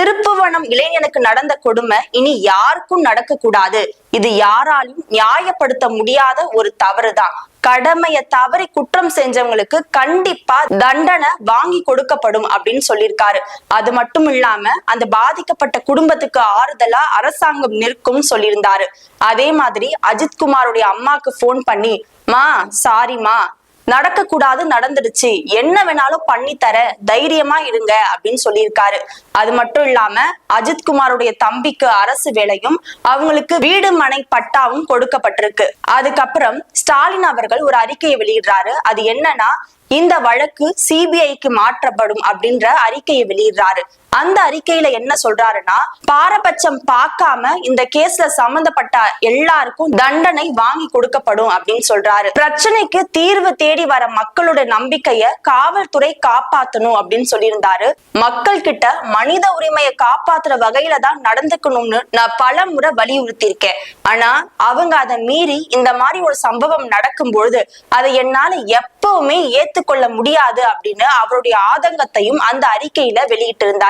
திருப்புவனம் இளைஞனுக்கு நடந்த கொடுமை இனி யாருக்கும் நடக்க கூடாது. இது யாராலும் நியாயப்படுத்த முடியாத ஒரு தவறுதான். கடமையை தவறி குற்றம் செஞ்சவங்களுக்கு கண்டிப்பா தண்டனை வாங்கி கொடுக்கப்படும் அப்படின்னு சொல்லியிருக்காரு. அது மட்டும் இல்லாம அந்த பாதிக்கப்பட்ட குடும்பத்துக்கு ஆறுதலா அரசாங்கம் நிற்கும் சொல்லியிருந்தாரு. அதே மாதிரி அஜித்குமாருடைய அம்மாக்கு போன் பண்ணி, மா சாரிமா, நடக்க கூடாது நடந்துடுச்சு, என்ன வேணாலும் பண்ணி தர, தைரியமா இருங்க அப்படின்னு சொல்லியிருக்காரு. அது மட்டும் இல்லாம அஜித்குமாருடைய தம்பிக்கு அரசு வேலையும் அவங்களுக்கு வீடு மனை பட்டாவும் கொடுக்கப்பட்டிருக்கு. அதுக்கப்புறம் ஸ்டாலின் அவர்கள் ஒரு அறிக்கையை வெளியிடுறாரு. அது என்னன்னா, இந்த வழக்கு சிபிஐக்கு மாற்றப்படும் அப்படின்ற அறிக்கையை வெளியிடுறாரு. அந்த அறிக்கையில என்ன சொல்றாருன்னா, பாரபட்சம் பார்க்காம இந்த கேஸ்ல சம்பந்தப்பட்ட எல்லாருக்கும் தண்டனை வாங்கி கொடுக்கப்படும் அப்படின்னு சொல்றாரு. பிரச்சனைக்கு தீர்வு தேடி வர மக்களோட நம்பிக்கைய காவல்துறை காப்பாத்தணும் அப்படின்னு சொல்லியிருந்தாரு. மக்கள் கிட்ட மனித உரிமையை காப்பாத்துற வகையில தான் நடந்துக்கணும்னு நான் பல முறை வலியுறுத்தி இருக்கேன். ஆனா அவங்க அதை மீறி இந்த மாதிரி ஒரு சம்பவம் நடக்கும் பொழுது அதை என்னால எப்பவுமே ஏத்துக்கொள்ள முடியாது அப்படின்னு அவருடைய ஆதங்கத்தையும் அந்த அறிக்கையில வெளியிட்டு இருந்தாரு.